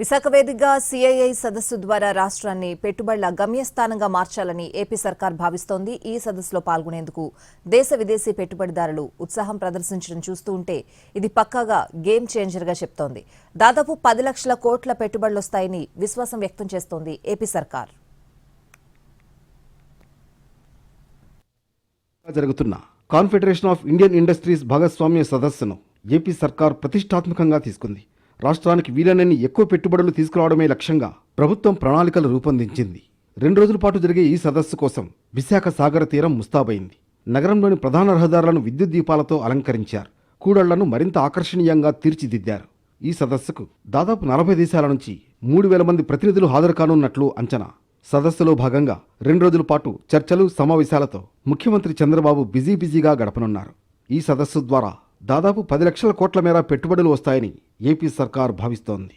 విశాఖ వేదికగా సిఐఐ సదస్సు ద్వారా రాష్ట్రాన్ని పెట్టుబడుల గమ్యస్థానంగా మార్చాలని ఏపీ సర్కార్ భావిస్తోంది. ఈ సదస్సులో పాల్గొనేందుకు దేశ విదేశీ పెట్టుబడిదారులు ఉత్సాహం ప్రదర్శించడం చూస్తూ ఉంటే ఇది పక్కాగా గేమ్ చేంజర్గా చెప్తోంది. దాదాపు 10 లక్షల కోట్ల పెట్టుబడులొస్తాయని విశ్వాసం వ్యక్తం చేస్తోంది ఏపీ సర్కార్. జరుగుతున్న కాన్ఫెడరేషన్ ఆఫ్ ఇండియన్ ఇండస్ట్రీస్ భాగస్వామ్య సదస్సును ఏపీ సర్కార్ ప్రతిష్టాత్మకంగా తీసుకుంది. రాష్ట్రానికి వీలైనన్ని ఎక్కువ పెట్టుబడులు తీసుకురావడమే లక్ష్యంగా ప్రభుత్వం ప్రణాళికలు రూపొందించింది. 2 రోజుల పాటు జరిగే ఈ సదస్సు కోసం విశాఖ సాగర తీరం ముస్తాబైంది. నగరంలోని ప్రధాన రహదారులను విద్యుత్ దీపాలతో అలంకరించారు. కూడళ్లను మరింత ఆకర్షణీయంగా తీర్చిదిద్దారు. ఈ సదస్సుకు దాదాపు 40 దేశాల నుంచి 3,000 మంది ప్రతినిధులు హాజరు కానున్నట్లు అంచనా. సదస్సులో భాగంగా 2 రోజుల పాటు చర్చలు, సమావేశాలతో ముఖ్యమంత్రి చంద్రబాబు బిజీగా గడపనున్నారు. ఈ సదస్సు ద్వారా దాదాపు 10 లక్షల కోట్ల మేర పెట్టుబడులు వస్తాయని ఏపీ సర్కార్ భావిస్తోంది.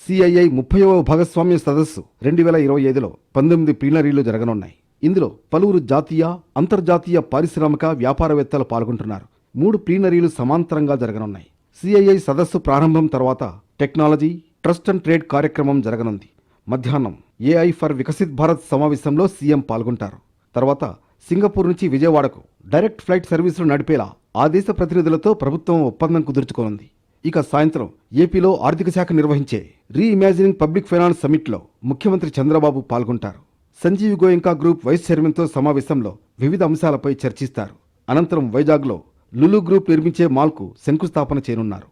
సిఐఐ 30వ భాగస్వామ్య సదస్సు 2025లో 19 ప్లీనరీలు జరగనున్నాయి. ఇందులో పలువురు జాతీయ, అంతర్జాతీయ పారిశ్రామిక వ్యాపారవేత్తలు పాల్గొంటున్నారు. 3 ప్లీనరీలు సమాంతరంగా జరగనున్నాయి. సిఐఐ సదస్సు ప్రారంభం తర్వాత టెక్నాలజీ, ట్రస్ట్ అండ్ ట్రేడ్ కార్యక్రమం జరగనుంది. మధ్యాహ్నం ఏఐ ఫర్ వికసిత్ భారత్ సమావేశంలో సీఎం పాల్గొంటారు. తర్వాత సింగపూర్ నుంచి విజయవాడకు డైరెక్ట్ ఫ్లైట్ సర్వీసులు నడిపేలా ఆ దేశ ప్రతినిధులతో ప్రభుత్వం ఒప్పందం కుదుర్చుకోనుంది. ఇక సాయంత్రం ఏపీలో ఆర్థిక శాఖ నిర్వహించే రీఇమాజినింగ్ పబ్లిక్ ఫైనాన్స్ సమిట్లో ముఖ్యమంత్రి చంద్రబాబు పాల్గొంటారు. సంజీవ్ గోయంకా గ్రూప్ వైస్ చైర్మన్తో సమావేశంలో వివిధ అంశాలపై చర్చిస్తారు. అనంతరం వైజాగ్లో లులు గ్రూప్ నిర్మించే మాల్కు శంకుస్థాపన చేయనున్నారు.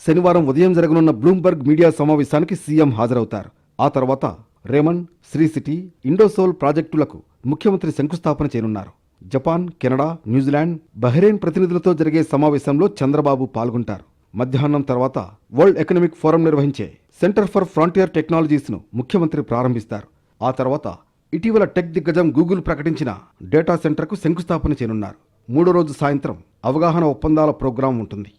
శనివారం ఉదయం జరగనున్న బ్లూంబర్గ్ మీడియా సమావేశానికి సీఎం హాజరవుతారు. ఆ తర్వాత రేమండ్, శ్రీ సిటీ, ఇండోసోల్ ప్రాజెక్టులకు ముఖ్యమంత్రి శంకుస్థాపన చేయనున్నారు. జపాన్, కెనడా, న్యూజిలాండ్, బహ్రెయిన్ ప్రతినిధులతో జరిగే సమావేశంలో చంద్రబాబు పాల్గొంటారు. మధ్యాహ్నం తర్వాత వరల్డ్ ఎకనామిక్ ఫోరం నిర్వహించే సెంటర్ ఫర్ ఫ్రాంటియర్ టెక్నాలజీస్ను ముఖ్యమంత్రి ప్రారంభిస్తారు. ఆ తర్వాత ఇటీవల టెక్ దిగ్గజం గూగుల్ ప్రకటించిన డేటా సెంటర్కు శంకుస్థాపన చేయనున్నారు. 3వ రోజు సాయంత్రం అవగాహన ఒప్పందాల ప్రోగ్రాం ఉంటుంది.